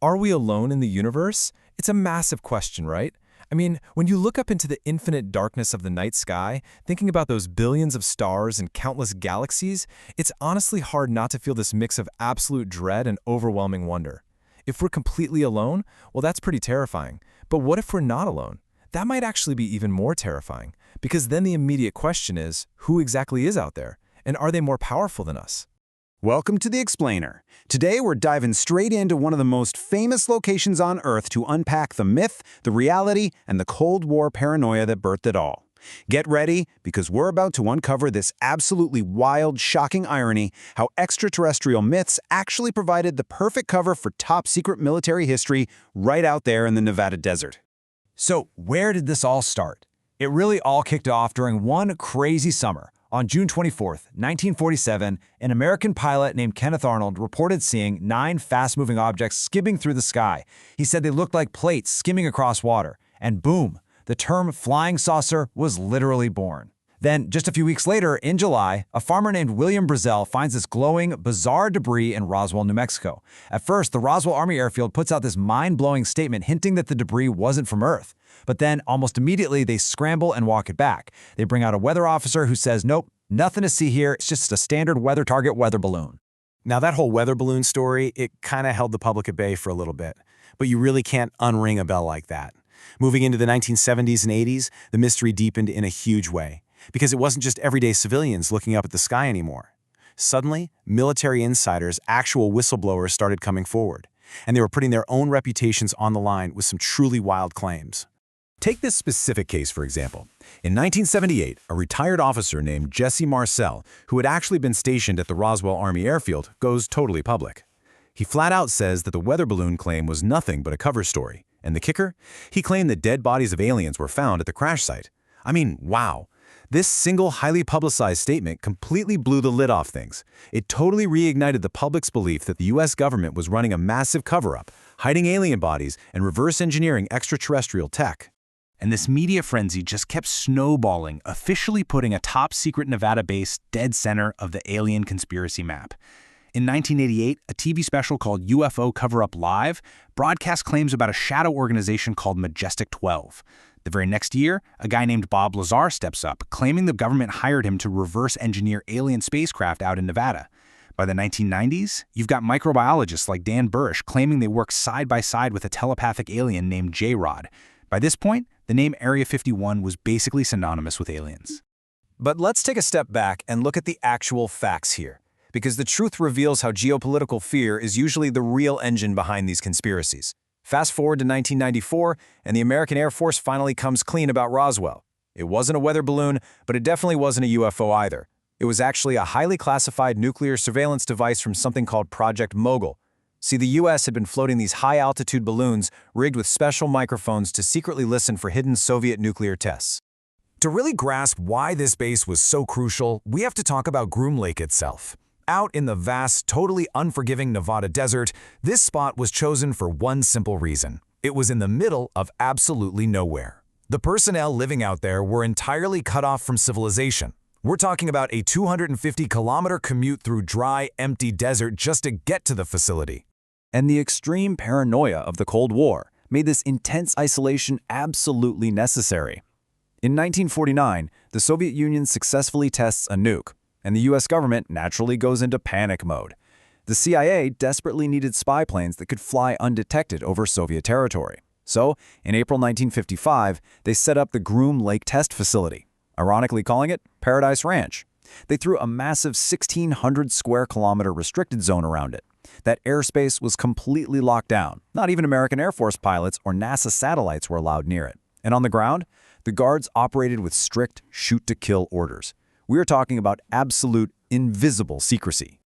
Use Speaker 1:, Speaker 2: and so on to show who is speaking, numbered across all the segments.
Speaker 1: Are we alone in the universe? It's a massive question, right? I mean, when you look up into the infinite darkness of the night sky, thinking about those billions of stars and countless galaxies, it's honestly hard not to feel this mix of absolute dread and overwhelming wonder. If we're completely alone, well, that's pretty terrifying. But what if we're not alone? That might actually be even more terrifying, because then the immediate question is, who exactly is out there? And are they more powerful than us?
Speaker 2: Welcome to The Explainer. Today we're diving straight into one of the most famous locations on Earth to unpack the myth, the reality, and the Cold War paranoia that birthed it all. Get ready, because we're about to uncover this absolutely wild, shocking irony, how extraterrestrial myths actually provided the perfect cover for top-secret military history right out there in the Nevada desert.
Speaker 3: So, where did this all start? It really all kicked off during one crazy summer. On June 24, 1947, an American pilot named Kenneth Arnold reported seeing 9 fast-moving objects skimming through the sky. He said they looked like plates skimming across water. And boom, the term flying saucer was literally born. Then, just a few weeks later, in July, a farmer named William Brazel finds this glowing, bizarre debris in Roswell, New Mexico. At first, the Roswell Army Airfield puts out this mind-blowing statement hinting that the debris wasn't from Earth. But then, almost immediately, they scramble and walk it back. They bring out a weather officer who says, nope, nothing to see here, it's just a standard weather target weather balloon.
Speaker 4: Now, that whole weather balloon story, it kind of held the public at bay for a little bit. But you really can't unring a bell like that. Moving into the 1970s and 80s, the mystery deepened in a huge way. Because it wasn't just everyday civilians looking up at the sky anymore. Suddenly, military insiders, actual whistleblowers, started coming forward. And they were putting their own reputations on the line with some truly wild claims.
Speaker 5: Take this specific case, for example. In 1978, a retired officer named Jesse Marcel, who had actually been stationed at the Roswell Army Airfield, goes totally public. He flat out says that the weather balloon claim was nothing but a cover story. And the kicker? He claimed that dead bodies of aliens were found at the crash site. I mean, wow. This single highly publicized statement completely blew the lid off things. It totally reignited the public's belief that the US government was running a massive cover-up, hiding alien bodies and reverse engineering extraterrestrial tech.
Speaker 6: And this media frenzy just kept snowballing, officially putting a top-secret Nevada base dead center of the alien conspiracy map. In 1988, a TV special called UFO Cover-Up Live broadcast claims about a shadow organization called Majestic 12. The very next year, a guy named Bob Lazar steps up, claiming the government hired him to reverse engineer alien spacecraft out in Nevada. By the 1990s, you've got microbiologists like Dan Burish claiming they work side by side with a telepathic alien named J-Rod. By this point, the name Area 51 was basically synonymous with aliens.
Speaker 3: But let's take a step back and look at the actual facts here, because the truth reveals how geopolitical fear is usually the real engine behind these conspiracies. Fast forward to 1994, and the American Air Force finally comes clean about Roswell. It wasn't a weather balloon, but it definitely wasn't a UFO either. It was actually a highly classified nuclear surveillance device from something called Project Mogul. See, the US had been floating these high-altitude balloons rigged with special microphones to secretly listen for hidden Soviet nuclear tests.
Speaker 7: To really grasp why this base was so crucial, we have to talk about Groom Lake itself. Out in the vast, totally unforgiving Nevada desert, this spot was chosen for one simple reason. It was in the middle of absolutely nowhere. The personnel living out there were entirely cut off from civilization. We're talking about a 250-kilometer commute through dry, empty desert just to get to the facility.
Speaker 3: And the extreme paranoia of the Cold War made this intense isolation absolutely necessary. In 1949, the Soviet Union successfully tests a nuke, and the US government naturally goes into panic mode. The CIA desperately needed spy planes that could fly undetected over Soviet territory. So, in April 1955, they set up the Groom Lake Test Facility, ironically calling it Paradise Ranch. They threw a massive 1,600 square kilometer restricted zone around it. That airspace was completely locked down. Not even American Air Force pilots or NASA satellites were allowed near it. And on the ground, the guards operated with strict shoot-to-kill orders. We are talking about absolute, invisible secrecy.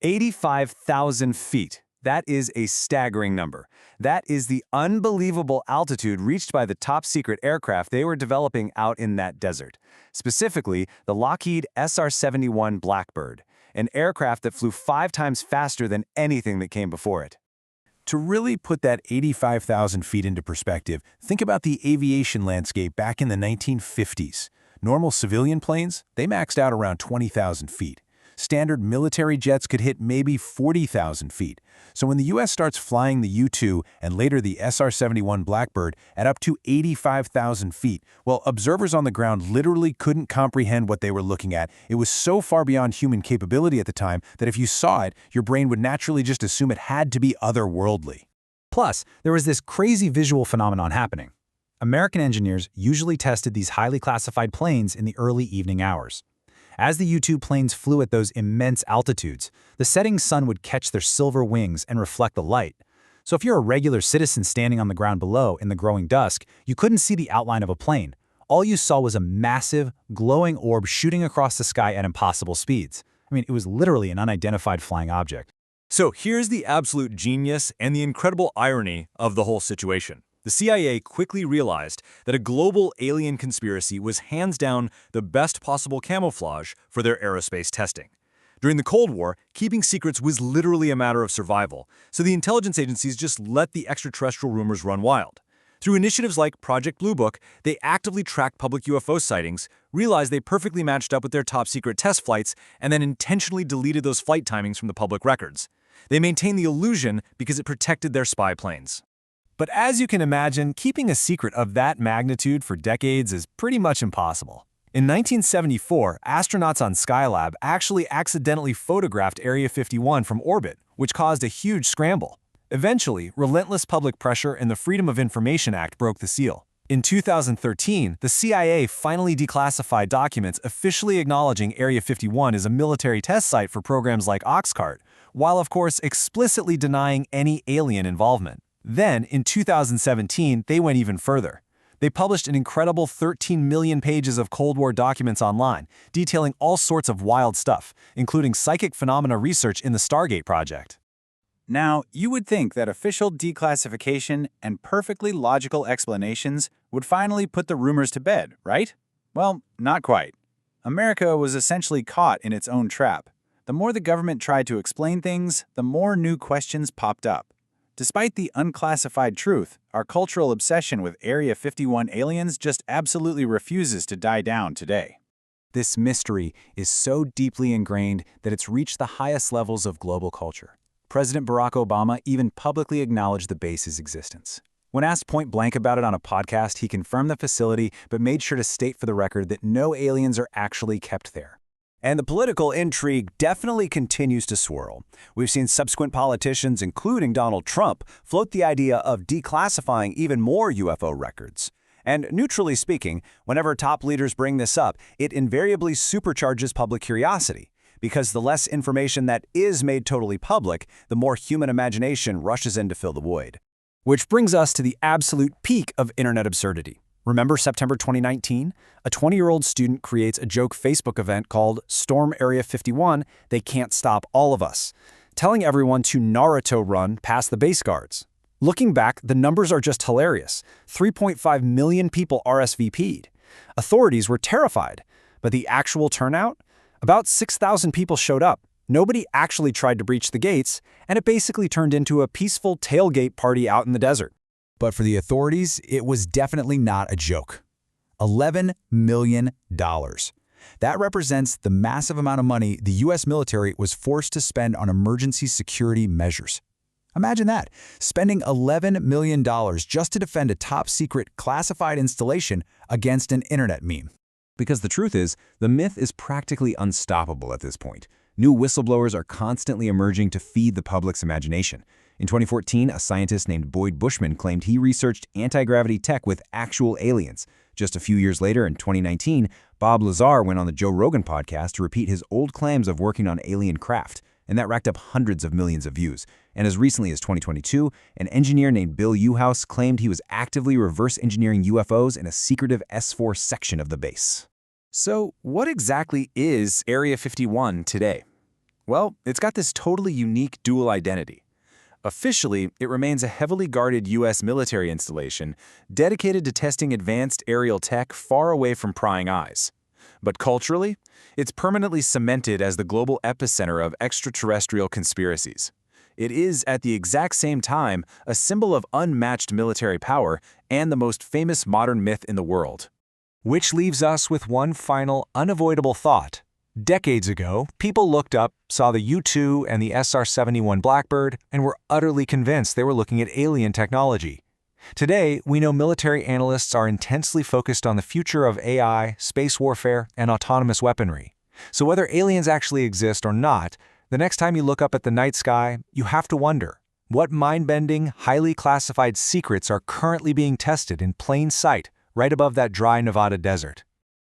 Speaker 3: 85,000 feet. That is a staggering number. That is the unbelievable altitude reached by the top-secret aircraft they were developing out in that desert. Specifically, the Lockheed SR-71 Blackbird, an aircraft that flew 5 times faster than anything that came before it.
Speaker 4: To really put that 85,000 feet into perspective, think about the aviation landscape back in the 1950s. Normal civilian planes, they maxed out around 20,000 feet.
Speaker 3: standard military jets could hit maybe 40,000 feet. So when the U.S. starts flying the U-2 and later the SR-71 Blackbird at up to 85,000 feet, well, observers on the ground literally couldn't comprehend what they were looking at. It was so far beyond human capability at the time that if you saw it, your brain would naturally just assume it had to be otherworldly.
Speaker 2: Plus, there was this crazy visual phenomenon happening. American engineers usually tested these highly classified planes in the early evening hours. As the U-2 planes flew at those immense altitudes, the setting sun would catch their silver wings and reflect the light. So if you're a regular citizen standing on the ground below in the growing dusk, you couldn't see the outline of a plane. All you saw was a massive, glowing orb shooting across the sky at impossible speeds. I mean, it was literally an unidentified flying object.
Speaker 1: So here's the absolute genius and the incredible irony of the whole situation. The CIA quickly realized that a global alien conspiracy was hands down the best possible camouflage for their aerospace testing. During the Cold War, keeping secrets was literally a matter of survival, so the intelligence agencies just let the extraterrestrial rumors run wild. Through initiatives like Project Blue Book, they actively tracked public UFO sightings, realized they perfectly matched up with their top-secret test flights, and then intentionally deleted those flight timings from the public records. They maintained the illusion because it protected their spy planes. But as you can imagine, keeping a secret of that magnitude for decades is pretty much impossible. In 1974, astronauts on Skylab actually accidentally photographed Area 51 from orbit, which caused a huge scramble. Eventually, relentless public pressure and the Freedom of Information Act broke the seal. In 2013, the CIA finally declassified documents officially acknowledging Area 51 as a military test site for programs like Oxcart, while of course explicitly denying any alien involvement. Then, in 2017, they went even further. They published an incredible 13 million pages of Cold War documents online, detailing all sorts of wild stuff, including psychic phenomena research in the Stargate project.
Speaker 2: Now, you would think that official declassification and perfectly logical explanations would finally put the rumors to bed, right? Well, not quite. America was essentially caught in its own trap. The more the government tried to explain things, the more new questions popped up. Despite the unclassified truth, our cultural obsession with Area 51 aliens just absolutely refuses to die down today.
Speaker 3: This mystery is so deeply ingrained that it's reached the highest levels of global culture. President Barack Obama even publicly acknowledged the base's existence. When asked point blank about it on a podcast, he confirmed the facility but made sure to state for the record that no aliens are actually kept there. And the political intrigue definitely continues to swirl. We've seen subsequent politicians, including Donald Trump, float the idea of declassifying even more UFO records. And neutrally speaking, whenever top leaders bring this up, it invariably supercharges public curiosity. Because the less information that is made totally public, the more human imagination rushes in to fill the void. Which brings us to the absolute peak of internet absurdity. Remember September 2019? A 20-year-old student creates a joke Facebook event called Storm Area 51, They Can't Stop All of Us, telling everyone to Naruto run past the base guards. Looking back, the numbers are just hilarious. 3.5 million people RSVP'd. Authorities were terrified, but the actual turnout? About 6,000 people showed up. Nobody actually tried to breach the gates, and it basically turned into a peaceful tailgate party out in the desert.
Speaker 5: But for the authorities, it was definitely not a joke. $11 million. That represents the massive amount of money the U.S. military was forced to spend on emergency security measures. Imagine that, spending $11 million just to defend a top-secret classified installation against an internet meme.
Speaker 3: Because the truth is, the myth is practically unstoppable at this point. New whistleblowers are constantly emerging to feed the public's imagination. In 2014, a scientist named Boyd Bushman claimed he researched anti-gravity tech with actual aliens. Just a few years later, in 2019, Bob Lazar went on the Joe Rogan podcast to repeat his old claims of working on alien craft, and that racked up hundreds of millions of views. And as recently as 2022, an engineer named Bill Uhouse claimed he was actively reverse engineering UFOs in a secretive S4 section of the base. So, what exactly is Area 51 today? Well, it's got this totally unique dual identity. Officially, it remains a heavily guarded U.S. military installation dedicated to testing advanced aerial tech far away from prying eyes. But culturally, it's permanently cemented as the global epicenter of extraterrestrial conspiracies. It is, at the exact same time, a symbol of unmatched military power and the most famous modern myth in the world. Which leaves us with one final, unavoidable thought.
Speaker 4: Decades ago, people looked up, saw the U-2 and the SR-71 Blackbird, and were utterly convinced they were looking at alien technology. Today, we know military analysts are intensely focused on the future of AI, space warfare, and autonomous weaponry. So whether aliens actually exist or not, the next time you look up at the night sky, you have to wonder, what mind-bending, highly classified secrets are currently being tested in plain sight right above that dry Nevada desert?